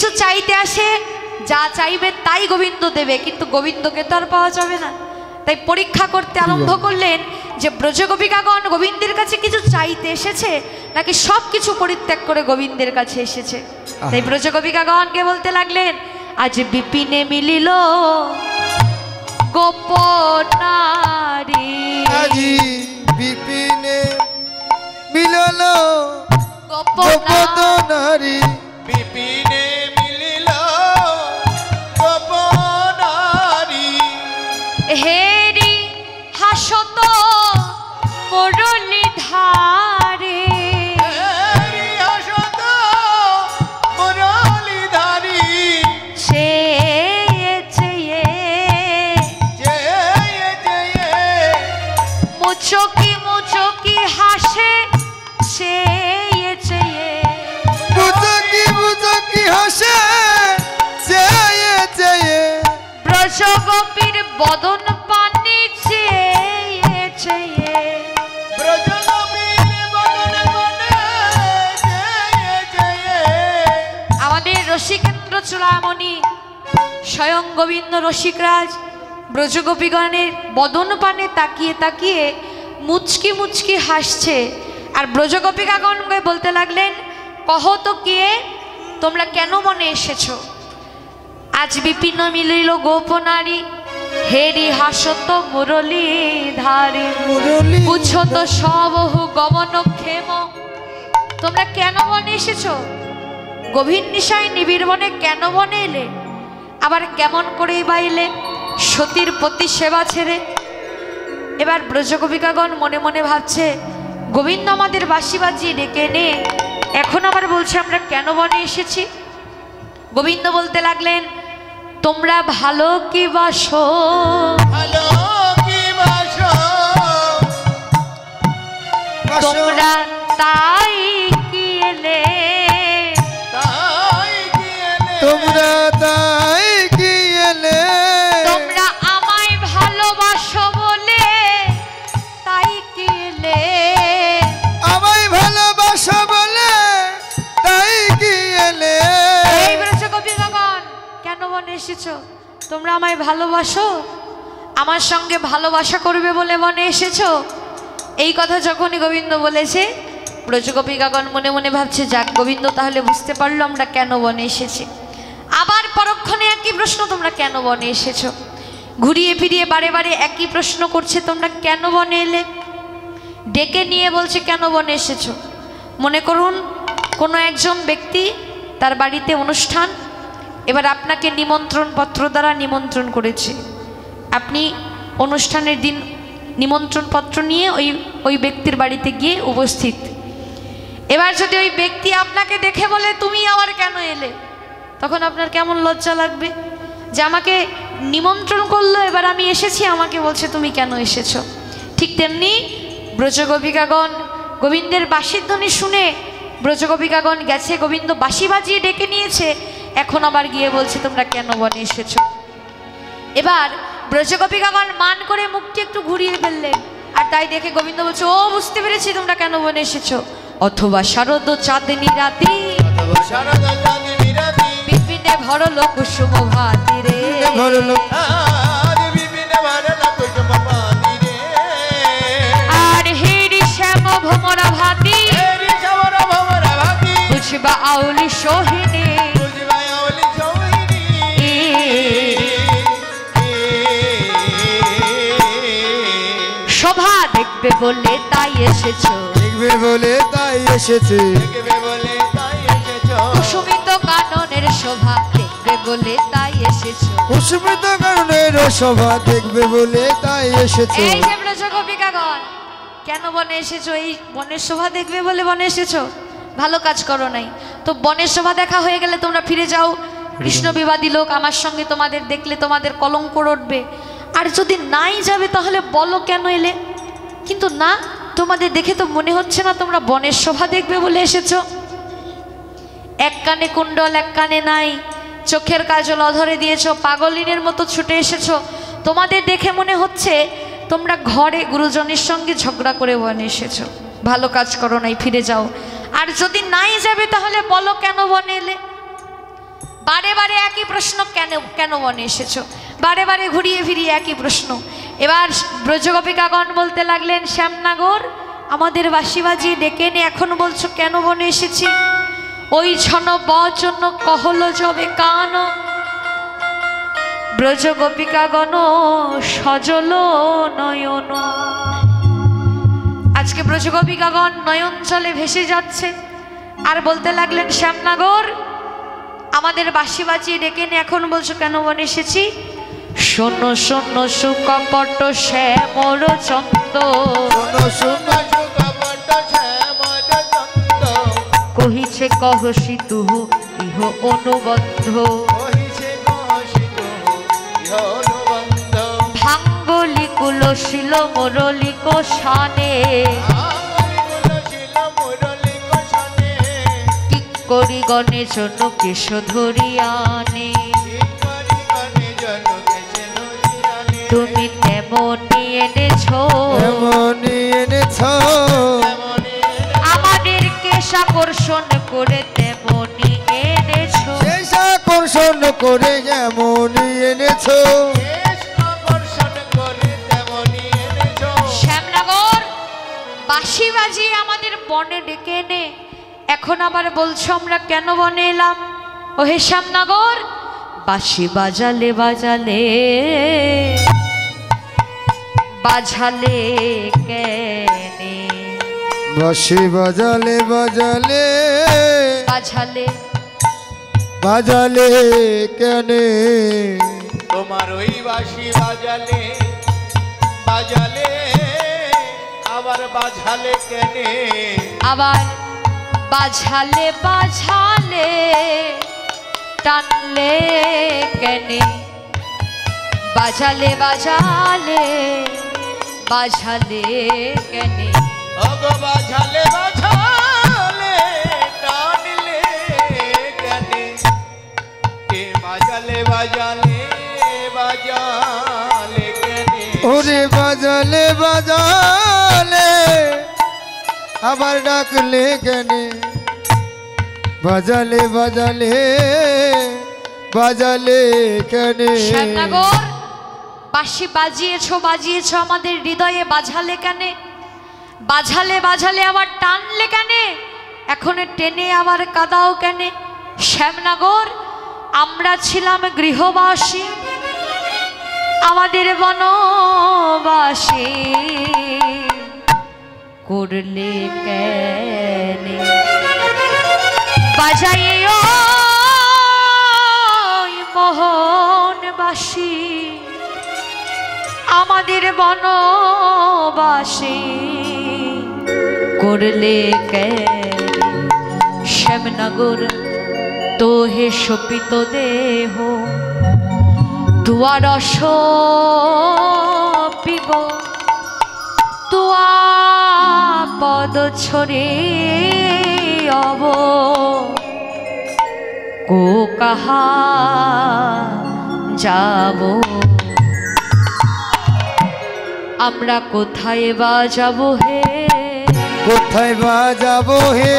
কিছু চাইতে আসে, যা চাইবে তাই গোবিন্দ দেবে, কিন্তু গোবিন্দকে তো আর পাওয়া যাবে না। তাই পরীক্ষা করতে আরম্ভ করলেন যে ব্রজগোপিকাগণ গোবিন্দের কাছে কিছু চাইতে এসেছে নাকি সব কিছু পরিত্যাগ করে গোবিন্দের কাছে এসেছে। তাই ব্রজগোপিকাগণকে বলতে লাগলেন, আজ বিপিনে মিলিল গোপনারী, আজি বিপিনে মিলল গোপনারী, বিপিনে মিলিল গোপনারী, হেরি হাসত মুরলী ধারে, হেরি হাসত মুরলী ধারী, চেয়ে চেয়ে চেয়ে চেয়ে মুচকি মুচকি হাসে, চেয়ে চেয়ে বুঝকি বুঝকি হাসে, চেয়ে চেয়ে ব্রজগোপীর বদন পানে চেয়ে চেয়ে, ব্রজগোপীর বদন পানে চেয়ে চেয়ে, আমাদের রসিকেন্দ্র চূড়ামণি স্বয়ং গোবিন্দ রসিকরাজ ব্রজগোপীগণের বদন পানে তাকিয়ে তাকিয়ে মুচকি মুচকি হাসছে। আর ব্রজগোপিকাগণকে বলতে লাগলেন, কহ তো কে, তোমরা কেন মনে এসেছো? আজ বিপিন মিলিল গোপনারী, হেরি হাসত মুরলী ধারে, মুরলী বুঝত সবহু গমন ক্ষেম। তোমরা কেন বনে এসেছো? গভীর নিশায় নিবিড় বনে কেন বনে এলে? আবার কেমন করে বাইলে সতীর প্রতি সেবা ছেড়ে? এবার ব্রজগোপিকাগণ মনে মনে ভাবছে, গোবিন্দ আমাদের বাঁশি বাজিয়ে ডেকে নে, এখন আবার বলছে আমরা কেন বনে এসেছি। গোবিন্দ বলতে লাগলেন, তোমরা ভালো কি বাসো, ভালো কি বাসো, তোমরা তাই কি এলে, তাই কি এলে, তোমরা তাই কি এলে, তোমরা আমায় ভালোবাসো বলে তাই কি এলে, আমায় ভালোবাসো বলে তাই কি এলে। এই ব্রজগোপিকাগণ কেন বনে এসেছো? তোমরা আমায় ভালোবাসো, আমার সঙ্গে ভালোবাসা করবে বলে বনে এসেছো। এই কথা যখনই গোবিন্দ বলেছে, ব্রজগোপিকাগণ মনে মনে ভাবছে, যাক গোবিন্দ তাহলে বুঝতে পারলো আমরা কেন বনে এসেছি। আবার পরক্ষণে একই প্রশ্ন, তোমরা কেন বনে এসেছো? ঘুরিয়ে ফিরিয়ে বারে বারে একই প্রশ্ন করছে, তোমরা কেন বনে এলে? ডেকে নিয়ে বলছে কেন বনে এসেছো। মনে করুন কোনো একজন ব্যক্তি, তার বাড়িতে অনুষ্ঠান, এবার আপনাকে নিমন্ত্রণ পত্র দ্বারা নিমন্ত্রণ করেছে, আপনি অনুষ্ঠানের দিন নিমন্ত্রণ পত্র নিয়ে ওই ব্যক্তির বাড়িতে গিয়ে উপস্থিত। এবার যদি ওই ব্যক্তি আপনাকে দেখে বলে তুমি আবার কেন এলে, তখন আপনার কেমন লজ্জা লাগবে যে আমাকে নিমন্ত্রণ করলো, এবার আমি এসেছি, আমাকে বলছে তুমি কেন এসেছো। ঠিক তেমনি ব্রজগোপিকাগণ গোবিন্দের বাঁশির ধ্বনি শুনে ব্রজগোপিকাগণ গেছে, গোবিন্দ বাঁশি বাজিয়ে ডেকে নিয়েছে, এখন আবার গিয়ে বলছে তোমরা কেন বনে এসেছো। এবার ব্রজগোপিকাগণ মান করে মুখটি একটু ঘুরিয়ে ফেললেন, আর তাই দেখে গোবিন্দ বলছে, ও বুঝতে পেরেছি তোমরা কেন বনে এসেছো। অথবা শারদ চাঁদনী রাতি, শারদা চাঁদনী রাতি, বিপিনে ভরল কুসুম ভাতি রে, ভরলো আর বিপিনে ভরল কুসুম ভাতি রে, আর হেরি শ্যাম ভোমরা ভাতি, হেরি শ্যামরা ভোমরা ভাতি, বুঝবা আউলি সোহিনী, বুঝবা আউলি সোহিনী, শোভা দেখবে বলে তাই এসেছো, দেখবে বলে তাই এসেছে, দেখবে বলে তাই এসেছো, কুসুমিত কাননের শোভা দেখবে বলে তাই এসেছো। কুসুমিত কারণের সভা দেখবে বলে তাই এসেছে। এই যে ব্রজগোপিকাগণ কেন বনে এসেছো? এই বনের শোভা দেখবে বলে বনে এসেছো, ভালো কাজ করো নাই তো। বনের শোভা দেখা হয়ে গেলে তোমরা ফিরে যাও, কৃষ্ণ বিবাদী লোক আমার সঙ্গে তোমাদের দেখলে তোমাদের কলঙ্ক উঠবে। আর যদি নাই যাবে তাহলে বলো কেন এলে। কিন্তু না, তোমাদের দেখে তো মনে হচ্ছে না তোমরা বনের শোভা দেখবে বলে এসেছো। এক কানে কুণ্ডল এক কানে নাই, চোখের কাজল অধরে দিয়েছো, পাগলিনের মতো ছুটে এসেছো। তোমাদের দেখে মনে হচ্ছে তোমরা ঘরে গুরুজনের সঙ্গে ঝগড়া করে বনে এসেছো, ভালো কাজ করো নাই, ফিরে যাও। আর যদি নাই যাবে তাহলে বলো কেন বনে এলে। বারে বারে একই প্রশ্ন, কেন কেন বনে এসেছো? বারে বারে ঘুরিয়ে ফিরিয়ে একই প্রশ্ন। এবার ব্রজগোপিকাগণ বলতে লাগলেন, শ্যামনগর আমাদের বাঁশি বাজিয়ে ডেকে এনে এখন বলছো কেন বনে এসেছি? ওই ছন বচন কহল যবে কান, ব্রজগোপিকাগণ সজল নয়ন। আজকে ব্রজগোপিকাগণ নয়ন জলে ভেসে যাচ্ছে আর বলতে লাগলেন, শ্যামনগর আমাদের বাঁশি বাজিয়ে ডেকে নিয়ে এখন বলছো কেন বনে এসেছি? শোনো শোনো সুকপট শ্যামর চন্দ, কহিছে কহসি তুহু ইহ অনুবন্ধ, ভাঙ্গলি কুলশীল মুরলি কোষানে, ঠিক করি গণে জন কেশ ধরিয়ানে, তুমি তেমনি এনেছো, আমাদের কেশ আকর্ষণ করে তেমনি এনেছো, আকর্ষণ করে যেমনই এনেছো। শ্যামনগর বাঁশি বাজিয়ে আমাদের বনে ডেকে এনে এখন আবার বলছো আমরা কেন বনে এলাম? ও হে শ্যামনগর, বাঁশি বাজালে বাজালে বাজালে কেনে, বাঁশি বাজালে বাজালে বাজালে বাজালে কেনে, তোমার ওই বাঁশি বাজালে বাজালে আবার বাজালে কেনে, আবার বাজালে বাজালে টানলে কেনে, বাজালে বাজালে বাজালে কেনে, ওগো বাজালে বাজালে টানলে কেনে, কে বাজালে বাজালে বাজালে কেনে, ওরে বাজালে বাজালে আবার ডাকলে কেনে, বাজালে বাজালে বাজালে কেনে। শ্যামনগর বাঁশি বাজিয়েছো বাজিয়েছো আমাদের হৃদয়ে, বাজালে কেনে, বাজালে বাজালে আবার টানলে কেনে, এখন টেনে আবার কাদাও কেনে? শ্যামনগর আমরা ছিলাম গৃহবাসী, আমাদের বনবাসী করলে কেনে, বাজাইও মোহনবাসী আমাদের বনবাসী করলে কেনে? শ্যামনগর তো হে শোপিত দেহ দুয়ারস পিব, তুয়া পদ ছড়ে অব কো কাহা যাব, আমরা কোথায় বা যাব হে, কোথায় বা যাবো হে,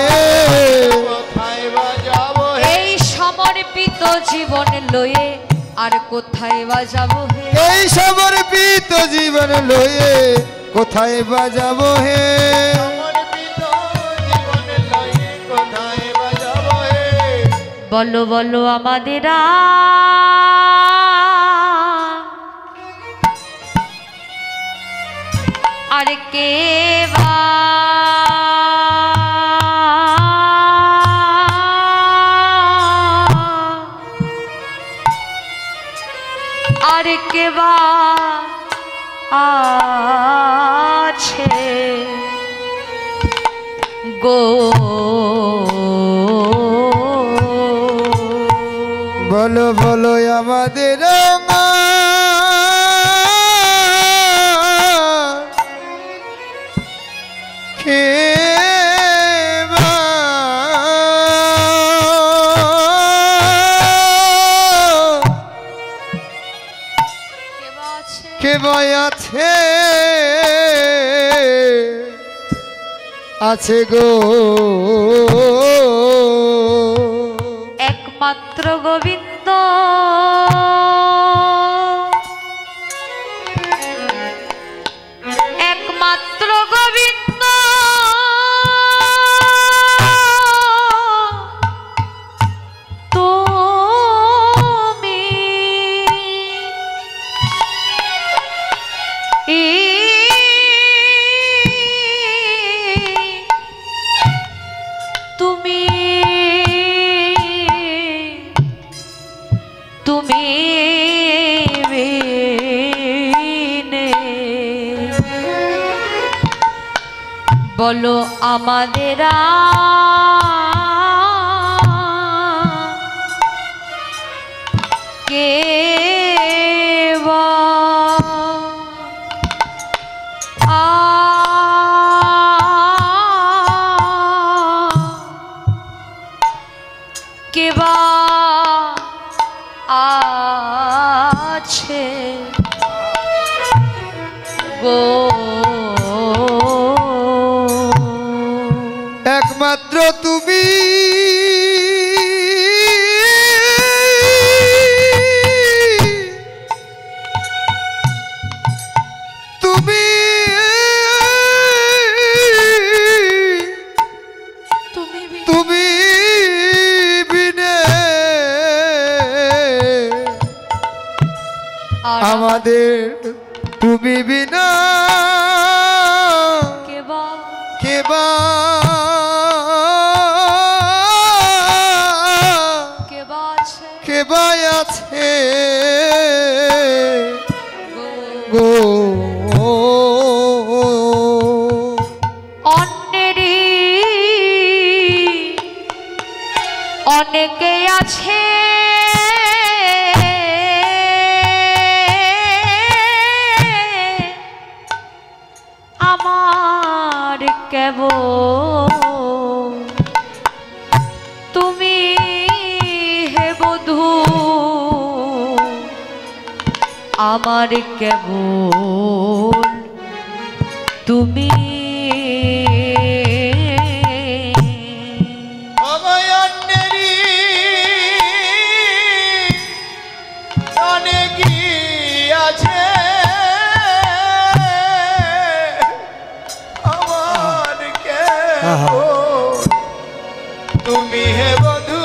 কোথায় বাজাবো হে, এই সমর্পিত জীবন লয়ে আর কোথায় বা যাব হে, এই সমর্পিত জীবন লয়ে কোথায় বা যাবো হে, সমর্পিত জীবন লয়ে কোথায় বাজাবো হে, বলো বলো আমাদের আর কে বা আর কে বা আছে গো, বলো বলো আমাদের কে বা কে বা আছে, আছে গো, একমাত্র একমাত্র গোবিন্দ একমাত্র গোবিন্দ তুমি তুমি তুমি বিনে বলো আমাদের কে বা কে বা আছে গো একমাত্র তুমি তুমি তুমি বিনে আমাদের তুমি বিনা কেবা কেবা কেবা আছে কেবা আছে গো অন্যেরই অনেকে আছে আমার কেবল তুমি হে বধূ আমার কেবল তুমি অবয়ন্নেরই অনেকই আছে আমার কেবল তুমি হে বধূ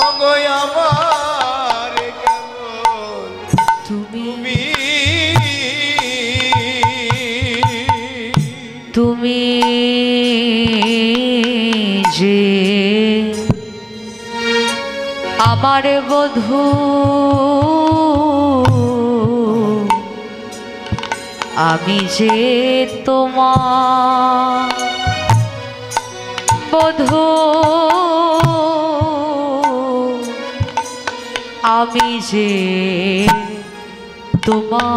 অগয় আমার কেবল তুমি তুমি তুমি যে আমার বধূ আমি যে তোমার বধূ আমি যে তোমার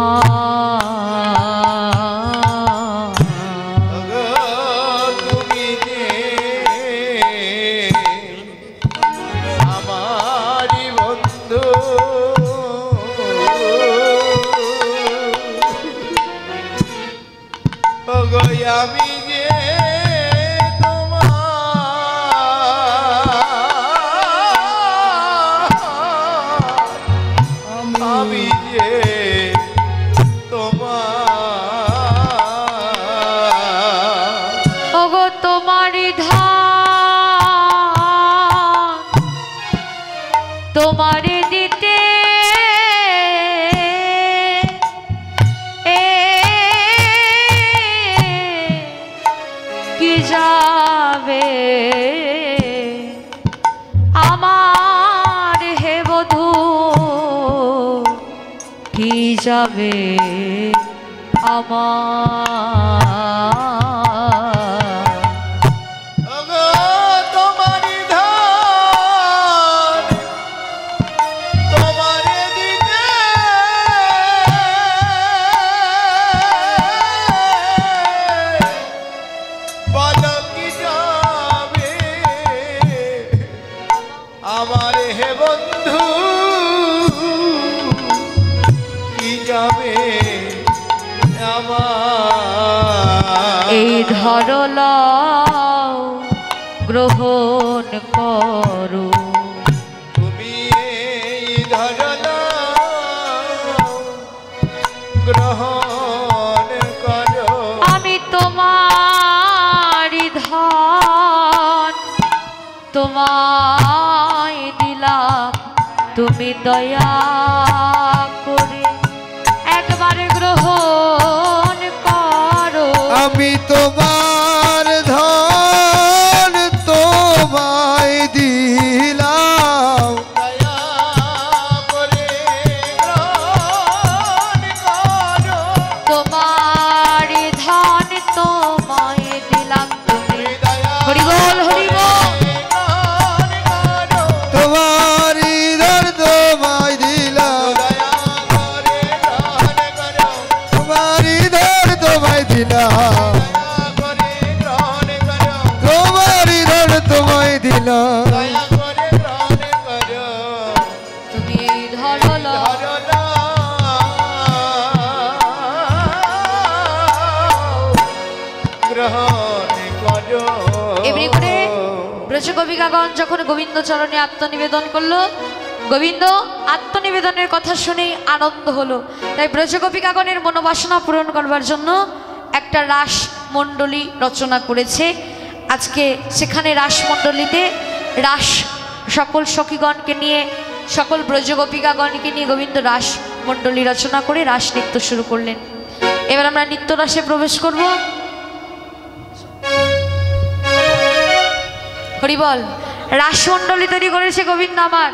তুমি যে আমারি বন্ধু ওগো আমি যে আমি যে তোমার ওগো তোমারি ধান তোমারে দিতে কি যাবে আমার হে বধূ কি যাবে আমার ওগো তোমারি ধান তোমারে দিতে বলো কি যাবে আমার হে বন্ধু কি যাবে আমার এই ধরল গ্রহণ করো। তুমি এই ধরনা গ্রহণ করো। আমি তোমারি ধন তোমায় দিলাম, তুমি দয়া করে একবারে গ্রহণ করো। আমি তোমার ধন তোমায় দিলাম, দয়া করে গ্রহণ করো। তোমারি ধন তোমায় দিলাম, তুমি দয়া হরি বল হরি বল। গ্রহণ করো। তোমারি ধন তোমায় দিলাম, দয়া করে গ্রহণ করো। তোমারি ধন তোমায় দিলাম, দয়া করে গ্রহণ করো। তোমারি ধন তোমায় দিলাম। দয়া করে গ্রহণ করো। তুমি এই ধরল ধরনা গ্রহণ করো। এমনি করে ব্রজগোপিকাগণ যখন গোবিন্দ চরণে আত্মনিবেদন করলো, গোবিন্দ আত্মনিবেদনের কথা শুনেই আনন্দ হলো। তাই ব্রজগোপিকাগণের মনোবাসনা পূরণ করবার জন্য একটা রাস মণ্ডলী রচনা করেছে। আজকে সেখানে রাসমণ্ডলীতে রাস সকল সখীগণকে নিয়ে, সকল ব্রজগোপিকাগণকে নিয়ে গোবিন্দ রাস মণ্ডলী রচনা করে রাস নৃত্য শুরু করলেন। এবার আমরা নৃত্য রাসে প্রবেশ করব। হরিবল। রাসমণ্ডলী তৈরি করেছে গোবিন্দ আমার।